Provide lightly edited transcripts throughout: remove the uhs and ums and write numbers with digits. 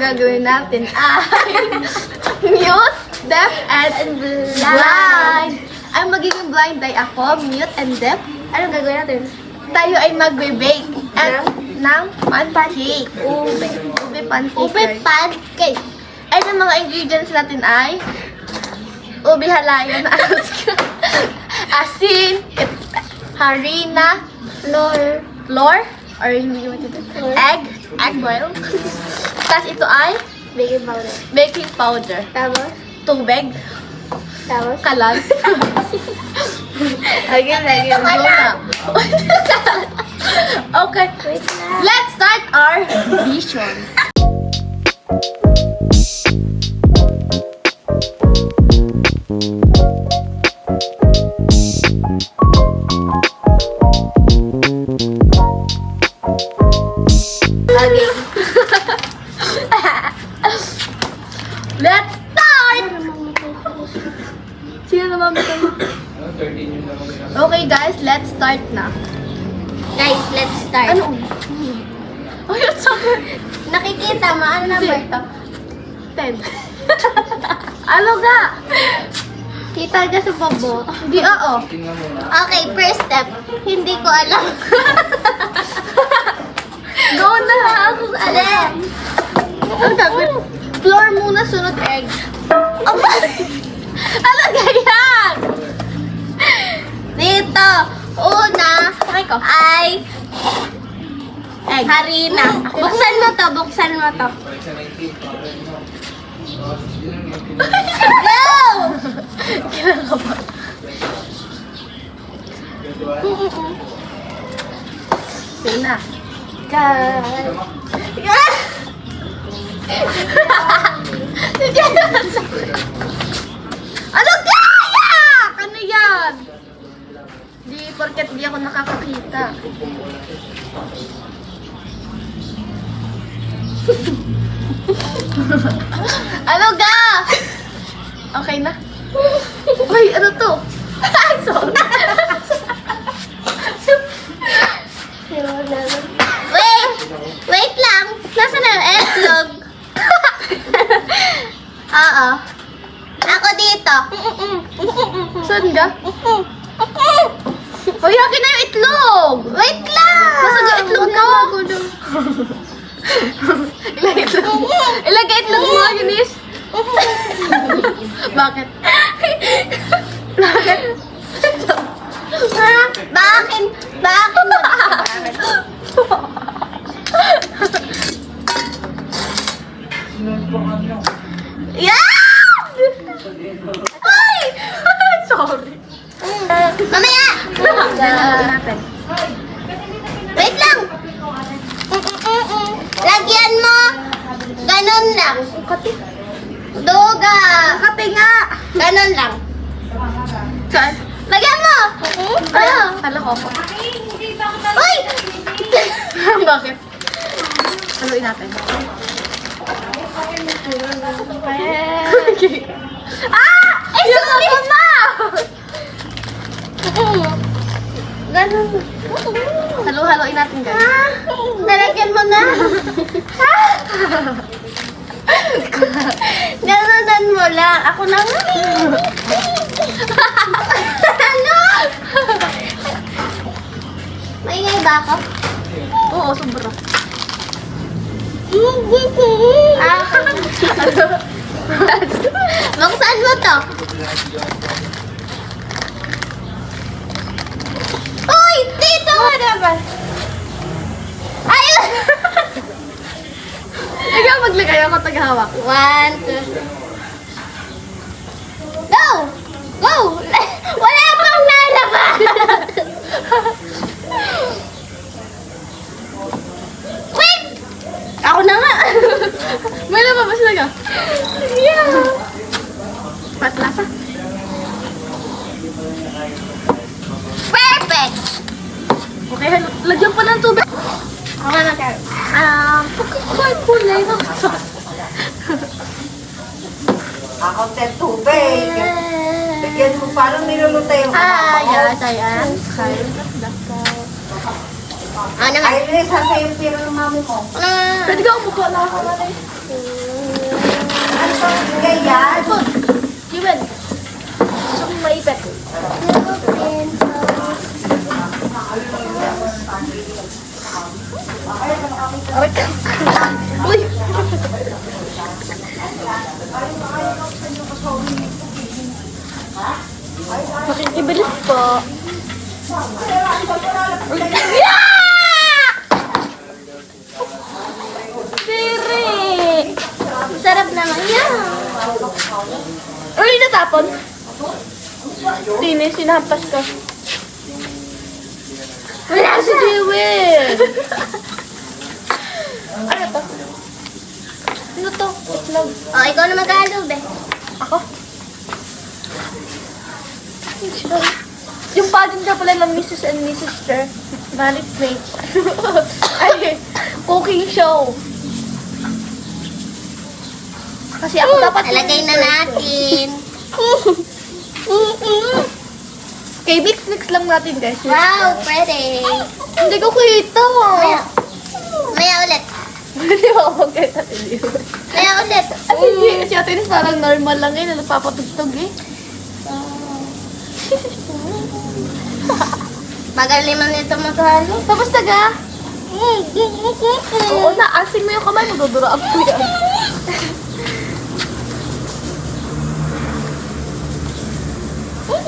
gagawin natin ay mute, deaf, and blind. Ay magiging blind ay ako, mute, and deaf. Anong gagawin natin? Tayo ay magbe-bake ng pancake. Ube pancake. Ube pancake. Ay, ang mga ingredients natin ay ube halayan na asin, harina, flour, or hindi mo ito, egg boil. Tapos ito ay baking powder. Tapos? Tubig. Tapos? Kalan. Again. Go na. Okay. Let's start our vision. Let's start! Sino naman ba ito? Okay guys, let's start na. Guys, let's start. Ano? Ay, it's over. Nakikita mo, ano number to? 10. Ano ga? Kita ka sa babo. Hindi, oo. Okay, first step. Hindi ko alam. Go na! Alin? Ano gagawin? Flour muna, sunod egg. Ano ganyan? Dito, una ay Egg. harina. Buksan mo to. Go! Kinakabahan. Sige na. Ano kaya? Ano yan? Di, porket di ako nakakakita. Ano ga? Okay na. Uy, ano to? Ay, sorry. Wait lang. Nasaan na yung etlog? Oo. Ako dito. Saan ga? Uy, akin na yung itlog! Wait lang. Nasaan yung itlog mo? Ilagay itlog mo. Ilagay itlog mo, Eunice. Bakit? Bakit? Ha? Bakit? Yan! Ay! Sorry. Mamaya! Natin. Wait lang! Lagyan mo! Ganon lang. Duga! Kape nga! Ganon lang. Saan? Lagyan mo! Ay, kala ko ako. Uy! Bakit? Haluin natin. Okay. Ah! Ay, sorry! Ako na! Ganon. Haluin natin, guys. Nalagyan mo na. Ganonan mo lang. Ako na nga. Ano? Maingay ba ako? Oo, sobra. Buksan mo to. Uy! Dito! Ayun! Ikaw maglagay ako taghawak. 1, 2. Go! Go! Wala pang lalabas! Wait! Ako na nga. May lumabas na ka. Yeah! Patlasa. Perfect! Okay, lagyan pa ng tubig. Okay na tayo. Kulay na ito. Ako ten tubig. Bigyan mo parang niluluto yung Yes, I am. Ano naman? Ay, Liz, hasa yung pira ng mami mo. Pwede ka umupo na ako. Ganyan. Jewel. Gusto mo maipit? Aray ka. Uy! Makikibilis po. Siri! Sarap naman yan. Uy, natapon. Tinis, sinahampas ka. Wala si Jewel. Ano to? Ano to? Itlog. O, ikaw na mag-aalog eh. Ako? Yung pageant ka pala ng Mrs. and Mrs. Cher. Married mate. Ay, cooking show. Kasi ako dapat... Alagay na natin. Okay, mix lang natin, guys. Wow, pretty. Hindi ko kita. Maya ulit. Hindi mo ako magkita. Maya ulit. At hindi, si Ate Ines parang normal lang eh, napapatugtog eh. Magaling man ito maghalo. Tapos taga? Oo na, asing mo yung kamay, magdudura ako yan.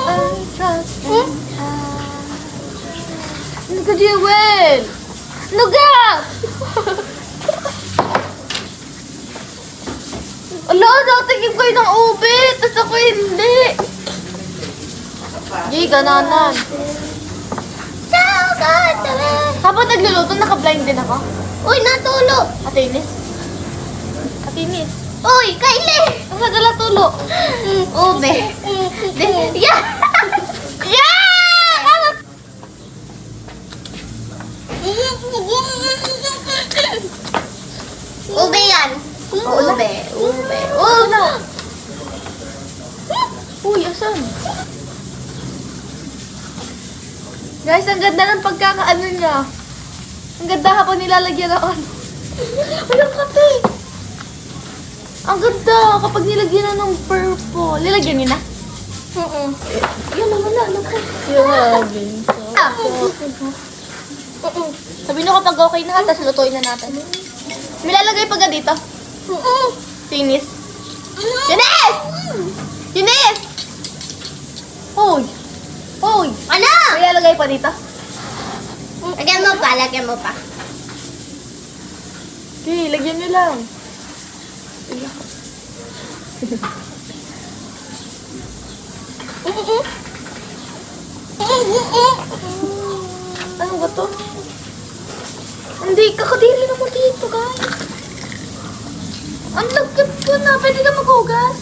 I trust in Ano ka, Jewel? Ano ka? Ala, natigim kayo ng ube, tapos ako hindi. Jay, gananan. Ciao, God! Habang nagluluto, naka-blind din ako. Uy, natulog. Ate Ines. Ate Ines. Uy, Kylie! Ang nagala tulo. Ube. Yeah! Yeah! Ube yan. Ube. Ube. Uy, asan? Guys, ang ganda ng pagkakaano niya. Ang ganda habang nilalagyan ako. Walang kape. Ang ganda kapag nilagyan na ng purple. Nilagyan niyo na? Yan naman na. Ano ka? Sabi nyo kapag okay na, tapos lutuin na natin. May lalagay pa ka dito? Tinis. Tinis! Tinis! Hoy! Hoy! Ano? May lalagay pa dito? Lagyan mo pa, lagyan mo pa. Okay, lagyan nyo lang. Ano ba to? Hindi, kakadiri naman dito, guys. Ang lagkat ko na. Pwede ka maghugas.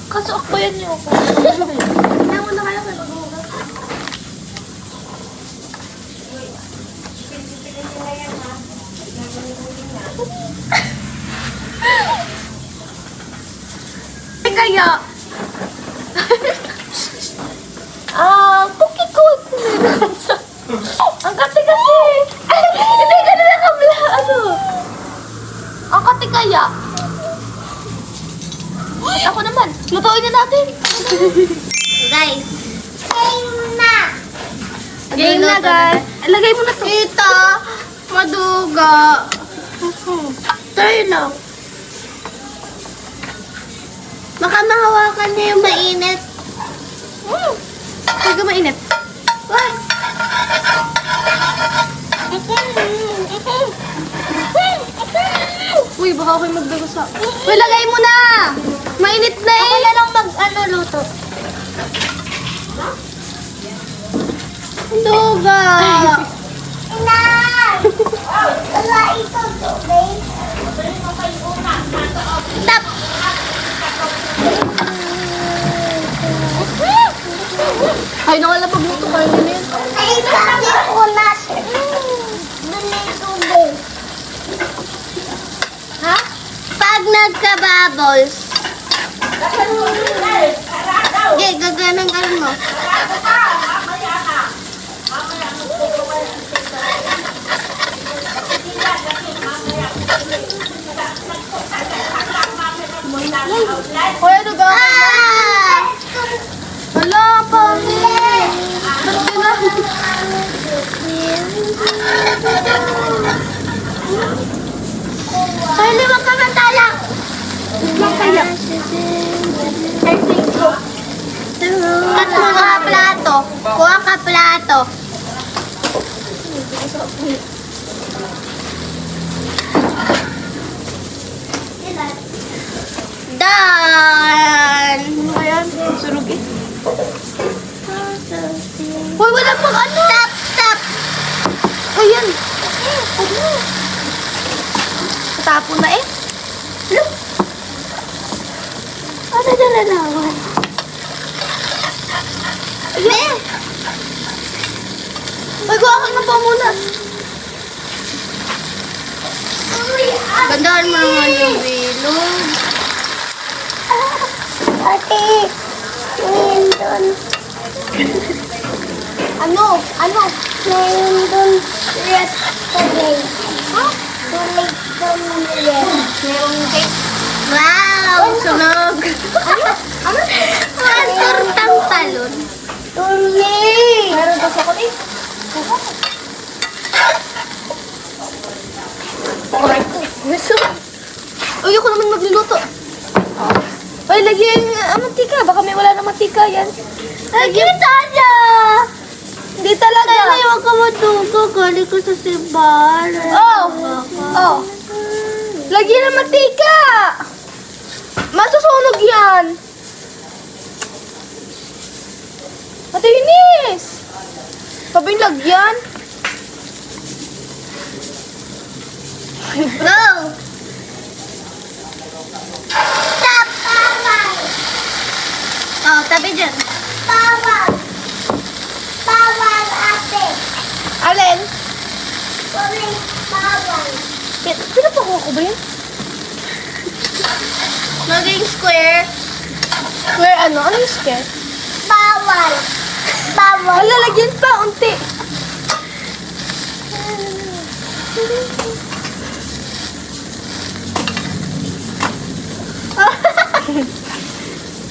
Kaso akbayan niyo ako. Kaya mo na kaya kayo maghugas. Kaya, cookie ko. Ang kati kasi. Hindi, ganun na kabla. Ano? Ang kati kaya. At ako naman. Lutuin na natin. Guys. Game na. Game na, guys. Lagay mo na to. Ito. Maduga. Tayo na. Baka mahawakan niya yung mainit. Huwag ka mainit. Wah. Uy, baka ako'y magdago sa... Uy, lagay mo na! Mainit na Ako na lang luto. Duga! Inan! Wala ito, babe. Stop! Ay, nakala pagluto kayo nila yun. Ay, sabi ko na. Dali, babe. Ha? Pag nagka-bubbles. Okay, gaganan mo. Hoy, ano ba? Ah! Wala pa. Ba't na? Ay, limang kamantala. Makaya. Kat mo ka plato. Kuha ka plato. Done! Ayan, surug eh. Hoy, wala pang ano. Stop, stop! Ayan. Tapon na eh. Look. Ano na lalawan? Ayan. Ay, kuha ka na pa muna. Gandaan mo naman yung bilog. Ate, ngayon doon. Ano? Ano? Ngayon doon. Red today. Ha? Tulig doon ng red. Merong cake. Wow! Sunog! Ano? Ang tortang talon. Tulig! Meron pa sa kulit. Correct. Gusto. Uy, ako naman magluluto. Ay, lagyan mantika. Baka may wala na mantika yan. Lagyan tayo! Hindi talaga. Kaya huwag ka matuto. Galing ko sa simbahan. Oh! Oh! Lagyan ng mantika! Masusunog yan! Ate Eunice! Sabing lagyan? Go! Stop! Bawal! Oh, tabi dyan. Bawal! Bawal, ate! Alin? Tulig, bawal! Pinapakuha ko ba yun? Maging square. Where ano? Ano yung scare? Bawal! Bawal! Wala, lagyan pa, unti.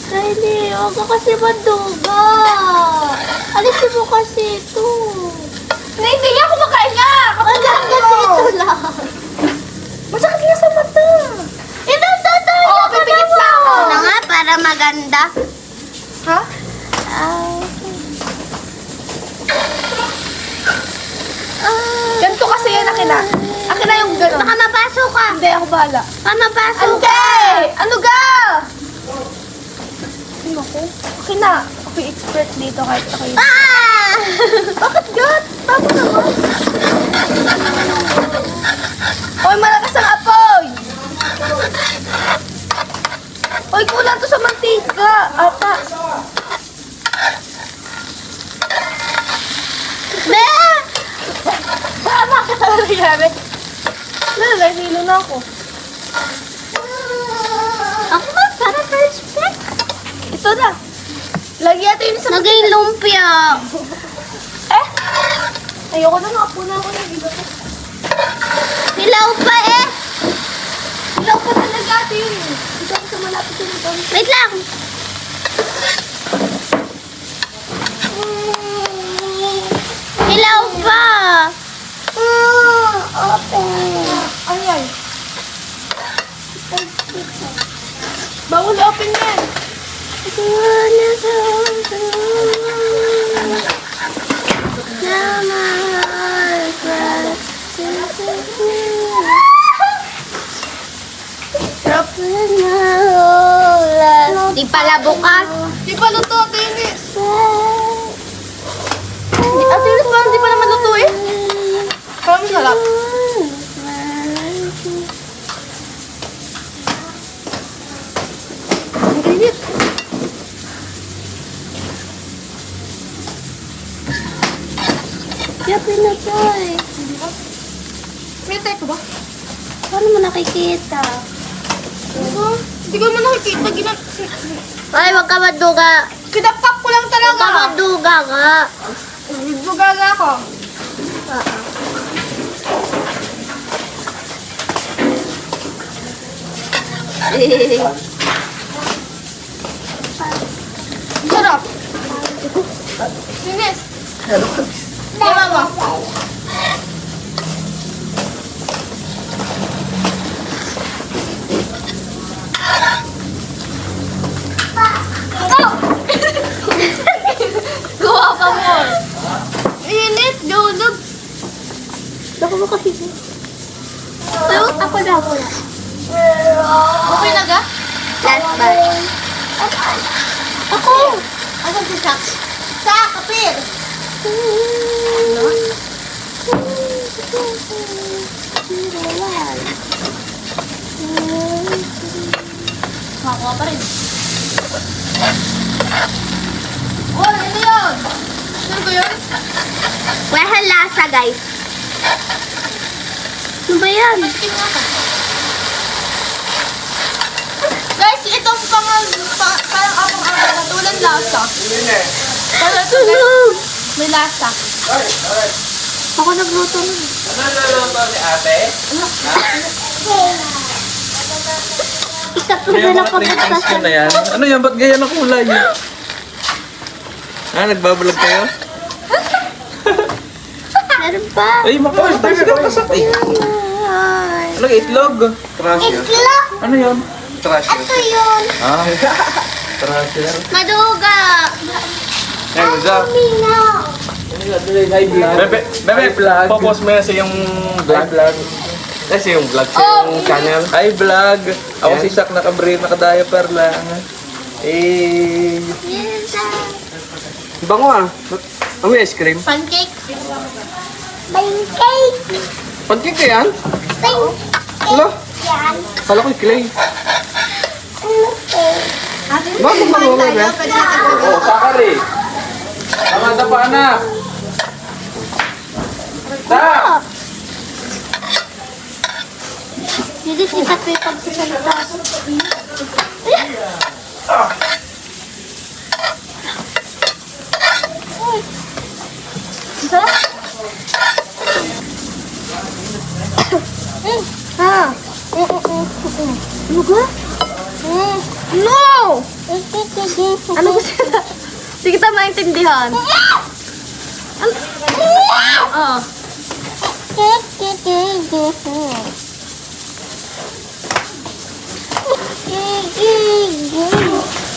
Kylie, huwag ka kasi maduga. Alisin mo kasi ito. Hindi nga kumakain nga! Wala kasi ito lang. Masakit nga sa mata. Ito, tutuloy Oo, ko pipikit na pa ako. mo. Na nga, para maganda. Ha? Ganito kasi yan, akin na. Akin na yung gano'n. Baka mapasok ka. Hindi, ako bahala. Baka mapasok Ano ka. ga? Ano ga? Ano ko? Akin na. Ako yung expert dito kahit ako yung... Ah! Bakit ga? Tama naman. Hoy, malakas ang apoy! Hoy, kulang to sa mantika. Ata. Be! Tama ka talaga nangyari. Wala, hilo na ako. Ako ba? Para perfect. Ito na. Lagi natin yun sa... Naging lumpia. Eh? Ayoko na nga po na ako ng iba. Hilaw pa eh. Ilaw pa talaga ate yun eh. Ito ako sa malapit yun ito. Wait lang. Hilaw pa. Open. Ano yan? Bawal open yan. Di pala bukas. Di pa luto ate yun eh. Ate yun parang di pa naman luto eh. Parang masarap. Ang init. Kaya pinatay. May tayo ko ba? Paano mo nakikita? Hindi ko naman nakikita. Ay, wag ka maduga. Kinapap ko lang Wag ka talaga. maduga ka. Nagduga na ako. Sarap. Linis. Lima mo. Gawa ka mo. Init, dulog. Baka mo kasi. Pero ako na. Okay na ga? Last bite. Ako! Asan si Chuck? Chuck, kapir! Ano? Makakuha pa rin. Oh, ano yun? Ano ba yun? Wala lasa, guys. Ano ba yan? Guys, itong parang apang-apang natulang lasa. Tulog! May lasa. Ako nagluto na. Ano naluluto ni ate? Ikatlo Ano na yung lang mga 3 papunta times sa... ko na yan? Ano yan? Ba't ganyan ang kulay? Nagbabalag kayo? Meron pa. Ay, makawas. Tayo ka kasat eh. Ano, itlog? Itlog! Ano yun? Ito yun! Ah, trasher. Maduga! Hey, what's up? Mina! Bebe, popos mo yan sa yung vlog. Kasi yung vlog sa yung channel. Hi, vlog. Ako si Shaq, naka-brief, naka-diaper lang. Eh, Yes, bango ah. Ano yung ice cream? pancake. Pancake! Pancake ka yan? Pancake! Ano? Yan! Kala ko yung clay. Okay. Bakit bango ba? Oo, sakari. Tama pa anak. Tak! Hindi sikat ko yung pagsasalita. Sarap. Ah. Ano ba? No! Ano ba sila? Hindi kita maintindihan. Ah.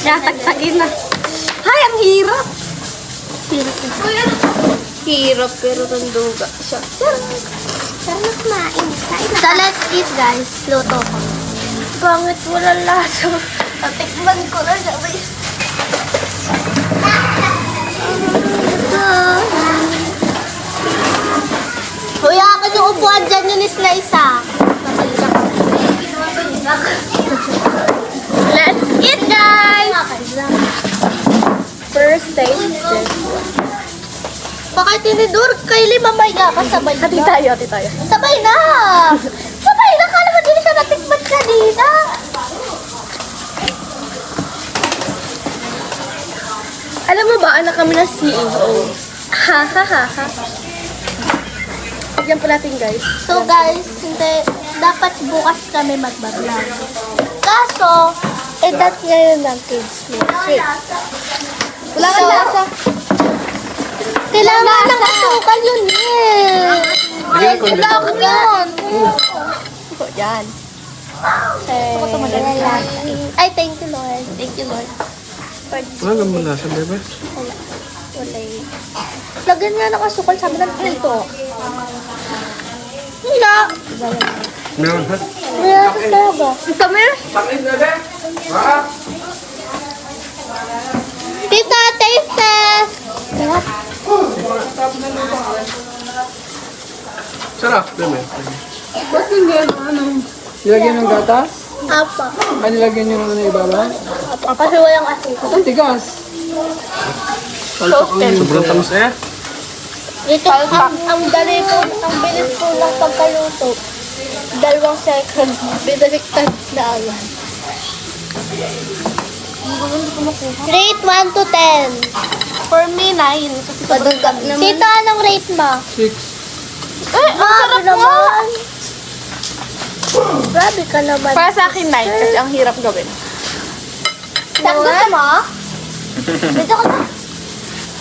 Natagtagin na. Hay, ang hirap. Hirap pero nanduga siya. Sana kumain. So let's eat guys. Luto ko. Bangit walang lasa. Tatikman ko na siya. Kuya, akin yung upuan dyan yung na isa. Let's eat guys! First taste. Bakit tinidur kay Lima Maya kasabay na? Hati tayo. Sabay na! Sabay na! Kala ko din siya natikman kanina. Alam mo ba, anak kami ng CEO. Ha ha ha ha. Bigyan po natin guys. So guys, hindi, dapat bukas kami magbablog. Kaso, edad ngayon ng kids music. Wala kang lasa. Kailangan ng asukal yun eh. Wala ko yun. Yan. Ay, thank you Lord. Thank you Lord. Wala mo na sa bebe. Wala eh. Lagyan nga ng asukal sa amin ng ito. Hindi. Meron ha? Meron talaga. Kami? Sakit bebe? Ha? Tita, taste test! Sarap bebe. Ba't hindi ano? Nilagyan ng gatas? Apa. Ay, nilagyan nyo naman ng ibaba? Apa. Kasi walang asukal. Ang tigas. Sobrang tamis eh. Ito, ang dali po, ang bilis po ng pagkaluto. 2 seconds, binaligtad na agad. Rate 1 to 10. For me, 9. Kasi padugag naman. Tita, anong rate mo? 6. Eh, ang sarap naman. Grabe ka naman. Para sa akin, 9 kasi ang hirap gawin. Saan gusto mo? Dito ka na.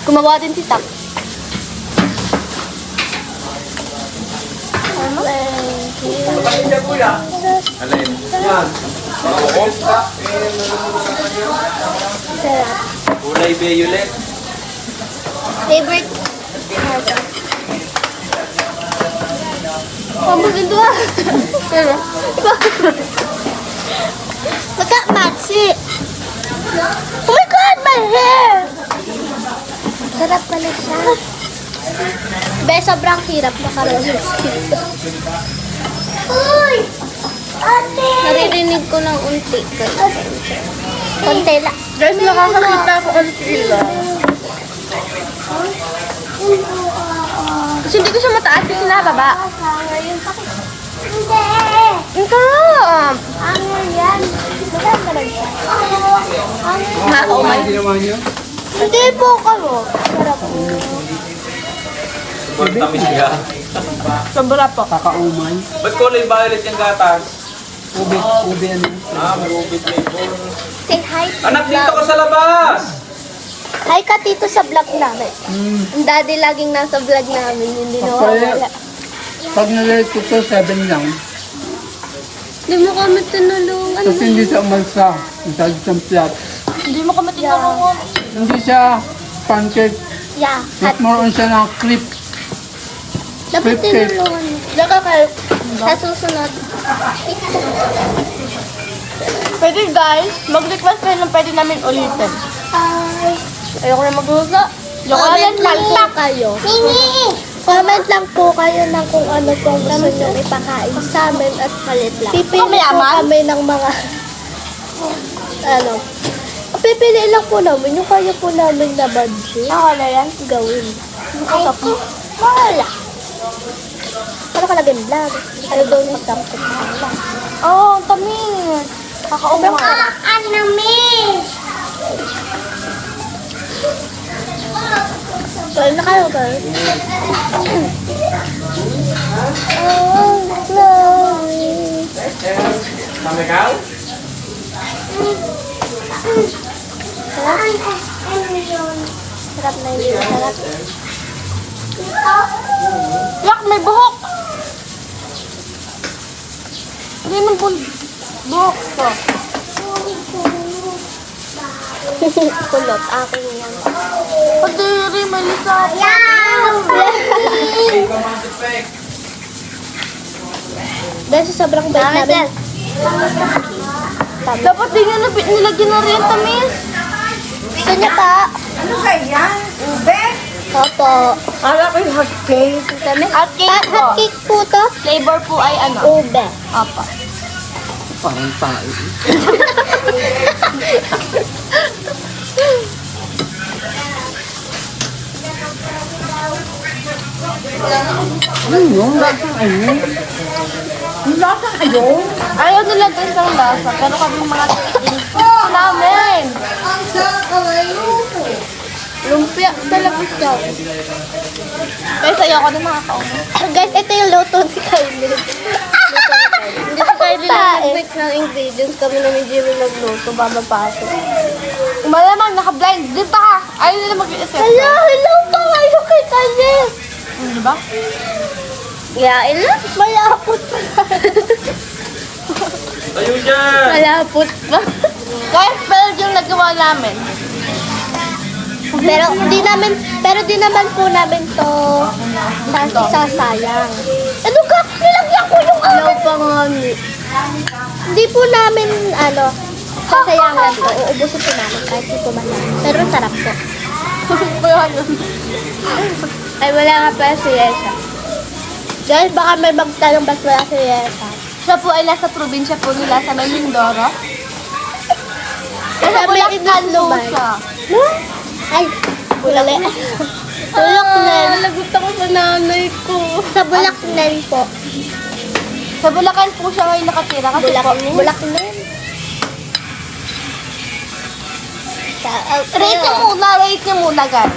Gumawa din si Tak. Kapatid niya, kuya. Alin? Yan. Kulay violet. Favorite. Oh, maganda ah. Magka-matsi. Oh my God, my hair! Sarap pala siya. Be, sobrang hirap makaroon ng skin. Uy! Ate! Naririnig ko ng unti. Konti lang. Guys, nakakakita ako unti lang. Kasi hindi ko siya mataas kasi nababa. Hindi. Ito! Ano yan? Maganda lang siya. Ano ginawa niyo? Hindi po kayo. Sarap po. Super tamis niya. Sobra po. Kakaumay. Ba't kulay violet yung gatas? Ube ano yun? May ubit flavor. Say hi. Anak, dito ka sa labas! Hi ka tito sa vlog namin. Ang daddy laging nasa vlog namin. Hindi nawawala. Pag nalate ko to, 7 lang. Hindi mo kami tinulungan. Tapos hindi siya umalsa. Masali siyang flat. Hindi mo kami tinulungan. Hindi siya pancake. Yeah. Mas more on siya ng creep. Dapat Flip cake. tinulungan mo. Laka kayo. Sa susunod. Pwede guys, mag-request kayo ng pwede namin ulitin. Ayoko na magluto. Comment lang po kayo. Comment lang po kayo ng kung ano pong gusto nyo ipakain sa amin at palit lang. Pipili po kami ng mga pipili lang po namin yung kaya po namin na budget. Ako na yan? Gawin. Ay po. Wala. Ano ka laging vlog? Ano daw ni Sam? Oh, tamis. Kakaumay. Ano, miss? Well, na kayo guys. Oh, glory. Kami ka? Sarap na yun. Sarap. Yak, may buhok! Hindi man po buhok ko. Kulot, akin yan. Kadiri, may lisap. Dahil sa sobrang bait namin. Dapat din nga nilagyan na rin tamis. Gusto niya pa? Ano kaya? Ube? Opo. Kala ko yung hot cake. Hot cake po. Hot cake po to. Flavor po ay ano? Ube. Opo. Parang tayo. Ano yung lasang ano? Ang lasa kayo? Ayaw nila din sa lasa, pero kami mga tinis namin. Lumpia talaga siya. Guys, ayoko na nakakaumay. Guys, ito yung luto ni Kylie. Hindi si Kylie nag-mix ng ingredients. Kami na ni Jimmy nagluto, babapasok. Malamang naka-blind. Di ba? Ayaw nila mag-i-assess. Hello, hello pa kayo kay Kylie. Di ba? Yeah, ilan? Malapot pa. Tayo dyan! Malapot pa. Guys, pero yung nagawa namin. Pero di naman po namin to sasayang. Ano ka? Nilagyan ko yung akin. No, pangani. Hindi po namin, sasayangan to. Uubusin po namin kahit di po man namin. Pero sarap po. Ay, wala nga pala si Yesa. Guys, baka may magtanong ba't wala si Yesa. Siya po ay nasa probinsya po nila sa may Mindoro. Nasa Bulacan po siya. No? Ay, bulali. Bulaknan. Lagot ako sa nanay ko. Sa Bulaknan po. Sa Bulacan po siya ngayon nakatira. Kasi Bulaknan. Rate niyo muna, guys.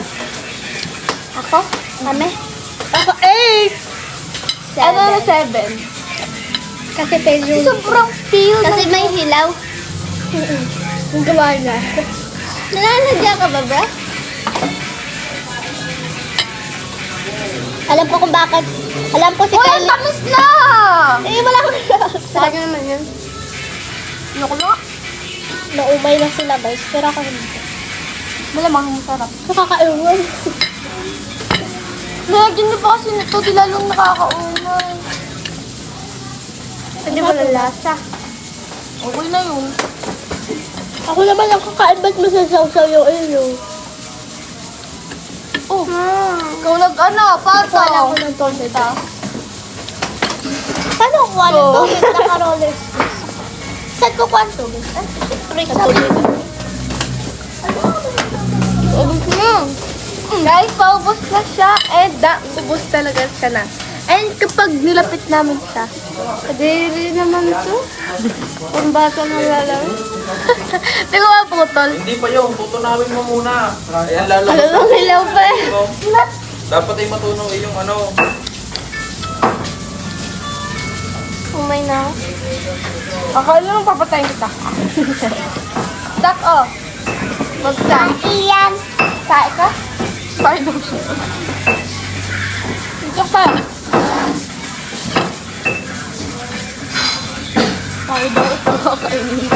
Ako? Kami? Ako 8. Ano na 7? Kasi pedro. Sobrang feel. Kasi may hilaw. Ang gawa na. Nananadya ka ba, bro? Alam ko kung bakit. Alam ko si Uy, ang Kylie. tamis na! Eh, wala akong lasa. Sabi naman yun. Ayoko na. Naumay na sila, guys. Pero ako hindi. Malamang masarap. Nakakaiwan. Nilagyan niyo pa kasi nito, di lalong nakakaumay. Hindi mo lang lasa. Okay na yun. Ako naman ang kakain. Ba't masasawsaw yung ilo? Oh, ikaw pata. Wala ko ng tubig. Paano kuha ng Oh. tubig? Naka-roller skis. Saan ko kuha ng tubig? Spray sa tubig. Ubus mo. Guys, paubos na siya. And ubos talaga siya na. And kapag nilapit namin siya, kadiri naman ito. Kung bata na lalaro. Di ko maputol. Hindi pa yun, tutunawin mo muna. Ayan, lalo. Alam hilaw pa eh. Dapat ay matunaw yung ano. Umay na ako. Akala nang papatayin kita. Tak, oh. Magsan. Iyan. Sae ka? Sae daw siya. Ito ka. Sae daw ito kakainin.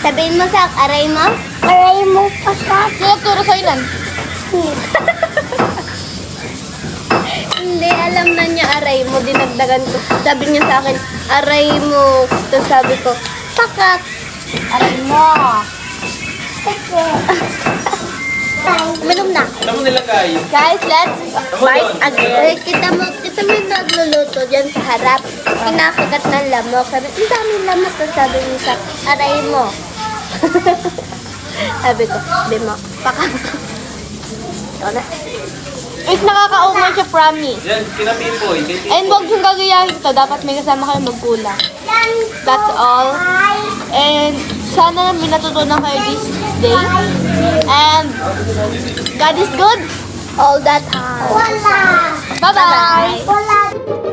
Sabihin mo sa aray mo? Aray mo pa sa... Sino turo sa ilan? Hindi, alam na niya aray mo. Dinagdagan ko. Sabi niya sa akin, aray mo. Tapos sabi ko, pakat. Aray mo. Uminom na. Ano mo nilagay? Guys, let's bite again. Kita mo yung nagluluto dyan sa harap. Kinakagat ng lamok. Sabi, ang daming lamok. Tapos sabi niya sa aray mo. Sabi ko, di mo. Pakat. Ito na. Is nakakaumay siya, promise. Yan, kinatipoy. And huwag yung gagayahin to. Dapat may kasama kayo magkulang. That's all. And sana may natutunan kayo this day. And God is good All that time. Wala. Bye-bye! Wala.